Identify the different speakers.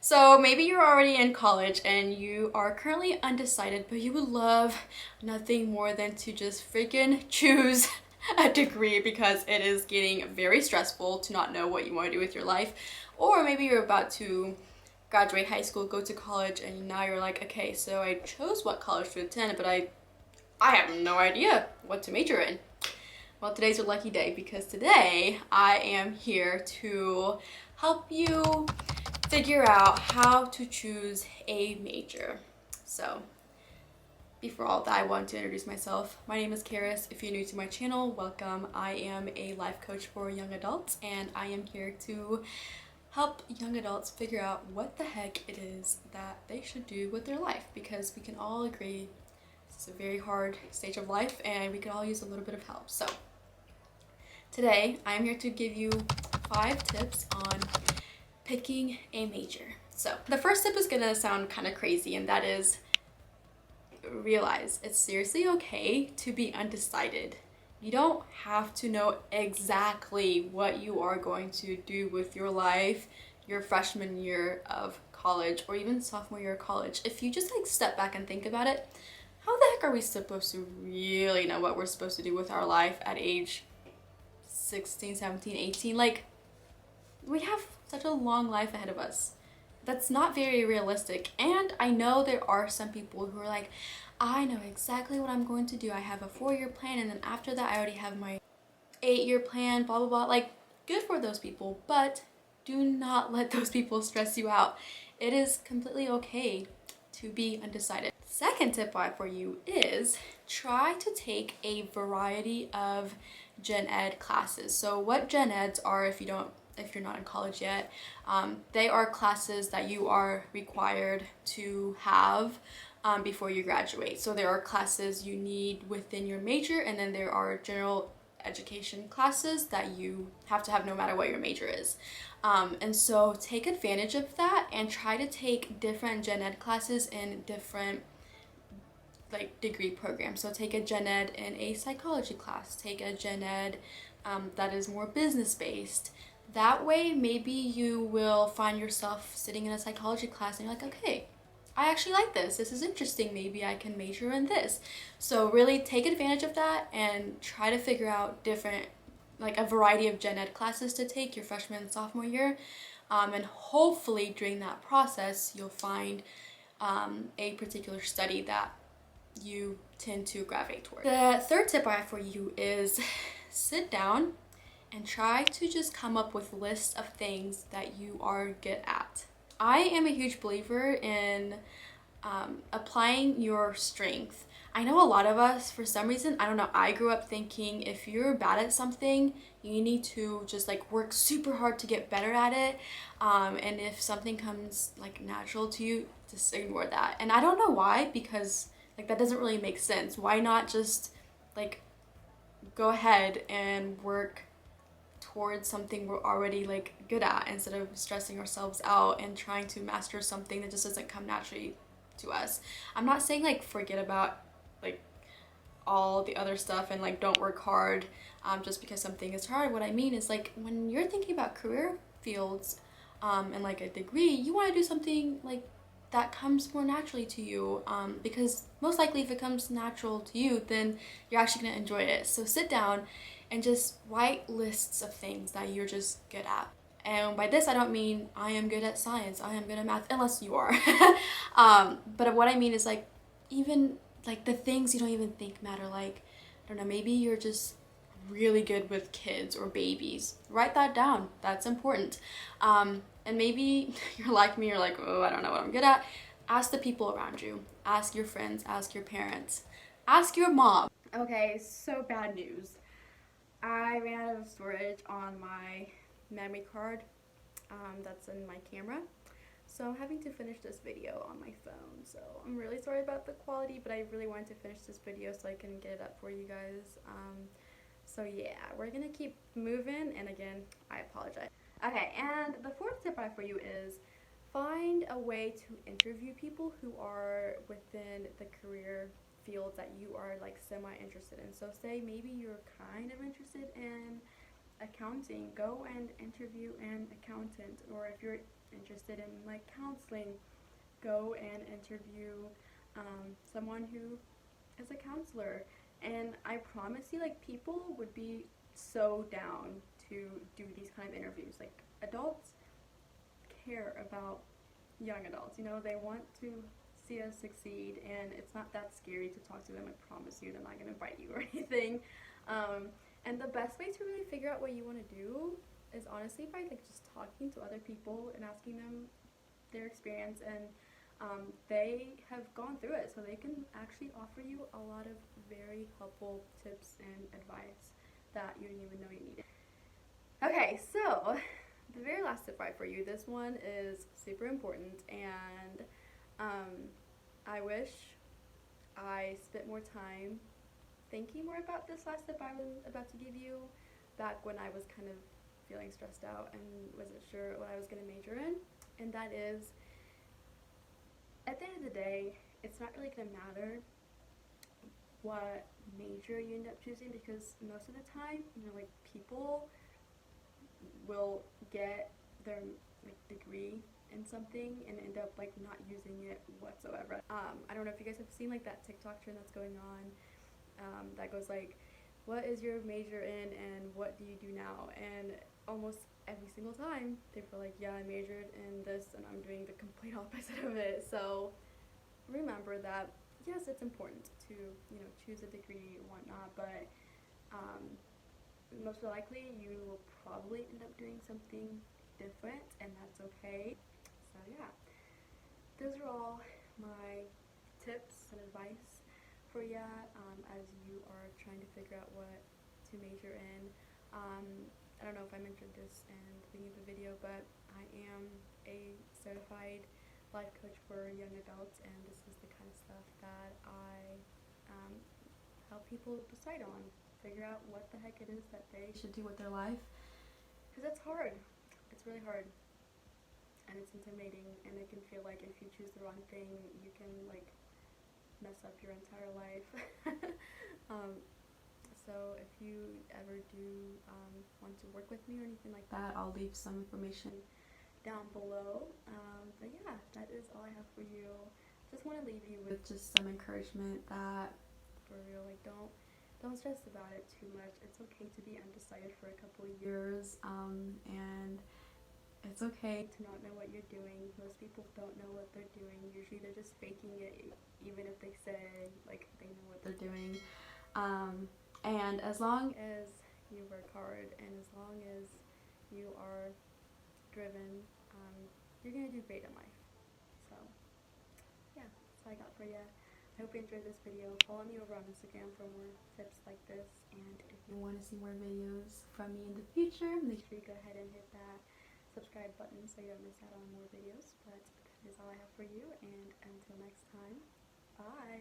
Speaker 1: So maybe you're already in college and you are currently undecided, but you would love nothing more than to just freaking choose a degree because it is getting very stressful to not know what you want to do with your life. Or maybe you're about to graduate high school, go to college, and now you're like, okay, so I chose what college to attend, but I have no idea what to major in. Well, today's your lucky day because today I am here to help you figure out how to choose a major. So before all that, I want to introduce myself. My name is Karis. If you're new to my channel, welcome. I am a life coach for young adults, and I am here to help young adults figure out what the heck it is that they should do with their life, because we can all agree this is a very hard stage of life and we can all use a little bit of help. So today I am here to give you 5 tips on picking a major. So the first tip is gonna sound kind of crazy, and that is realize it's seriously okay to be undecided. You don't have to know exactly what you are going to do with your life your freshman year of college or even sophomore year of college. If you just like step back and think about it, how the heck are we supposed to really know what we're supposed to do with our life at age 16, 17, 18? Like, we have such a long life ahead of us. That's not very realistic. And I know there are some people who are like, I know exactly what I'm going to do. I have a 4-year plan, and then after that I already have my 8-year plan, blah blah blah. Like, good for those people, but do not let those people stress you out. It is completely okay to be undecided. Second tip I have for you is try to take a variety of gen ed classes. So what gen eds are, if you're not in college yet, they are classes that you are required to have before you graduate. So there are classes you need within your major, and then there are general education classes that you have to have no matter what your major is. And so take advantage of that and try to take different gen ed classes in different like degree programs. So take a gen ed in a psychology class, take a gen ed that is more business based. That way maybe you will find yourself sitting in a psychology class and you're like, okay, I actually like this is interesting, maybe I can major in this. So really take advantage of that and try to figure out different, like a variety of gen ed classes to take your freshman and sophomore year, and hopefully during that process you'll find a particular study that you tend to gravitate toward. The third tip I have for you is sit down and try to just come up with lists of things that you are good at. I am a huge believer in applying your strength. I know a lot of us, for some reason, I don't know, I grew up thinking if you're bad at something, you need to just like work super hard to get better at it. And if something comes like natural to you, just ignore that. And I don't know why, because like that doesn't really make sense. Why not just like go ahead and work towards something we're already like good at, instead of stressing ourselves out and trying to master something that just doesn't come naturally to us. I'm not saying like forget about like all the other stuff and like don't work hard just because something is hard. What I mean is like when you're thinking about career fields and like a degree, you want to do something like that comes more naturally to you, because most likely if it comes natural to you, then you're actually going to enjoy it. So sit down and just write lists of things that you're just good at. And by this I don't mean I am good at science, I am good at math, unless you are. But what I mean is like even like the things you don't even think matter. Like, I don't know, maybe you're just really good with kids or babies. Write that down. That's important. And maybe you're like me, you're like, oh, I don't know what I'm good at. Ask the people around you. Ask your friends, ask your parents, ask your mom. Okay, so bad news. I ran out of storage on my memory card that's in my camera. So I'm having to finish this video on my phone. So I'm really sorry about the quality, but I really wanted to finish this video so I can get it up for you guys. So yeah, we're gonna keep moving, and again, I apologize. Okay, and the fourth tip I have for you is find a way to interview people who are within the career fields that you are like semi-interested in. So say maybe you're kind of interested in accounting, go and interview an accountant. Or if you're interested in like counseling, go and interview someone who is a counselor. And I promise you, like, people would be so down to do these kind of interviews. Like, adults care about young adults, you know, they want to see us succeed, and it's not that scary to talk to them. I promise you, they're not going to bite you or anything. And the best way to really figure out what you want to do is honestly by like just talking to other people and asking them their experience, and they have gone through it, so they can actually offer you a lot of very helpful tips and advice that you didn't even know you needed. Okay, so the very last tip right for you, this one is super important, and I wish I spent more time thinking more about this last tip I was about to give you back when I was kind of feeling stressed out and wasn't sure what I was going to major in. And that is, at the end of the day, it's not really going to matter what major you end up choosing, because most of the time, you know, like, people will get their like degree in something and end up like not using it whatsoever. I don't know if you guys have seen like that TikTok trend that's going on, that goes like, what is your major in and what do you do now? And almost every single time they feel like, yeah, I majored in this and I'm doing the complete opposite of it. So remember that, yes, it's important to, you know, choose a degree and whatnot, but most likely you will probably end up doing something different, and that's okay. So yeah, those are all my tips and advice for you as you are trying to figure out what to major in. I don't know if I mentioned this in the beginning of the video, but I am a certified life coach for young adults, and this is the kind of stuff that I help people decide on, figure out what the heck it is that they should do with their life, because it's hard. It's really hard, and it's intimidating, and it can feel like if you choose the wrong thing, you can like mess up your entire life. So if you ever do want to work with me or anything like that, I'll leave some information down below. But yeah, that is all I have for you. Just want to leave you with just some encouragement that, for real, like, don't stress about it too much. It's okay to be undecided for a couple of years, and it's okay to not know what you're doing. Most people don't know what they're doing. Usually they're just faking it, even if they say like they know what they're doing. And as long as you work hard and as long as you are driven, you're gonna do great in life. So yeah, that's all I got for you. I hope you enjoyed this video. Follow me over on Instagram for more tips like this, and if you want to see more videos from me in the future, make sure you go ahead and hit that subscribe button so you don't miss out on more videos. But that is all I have for you, and until next time, bye!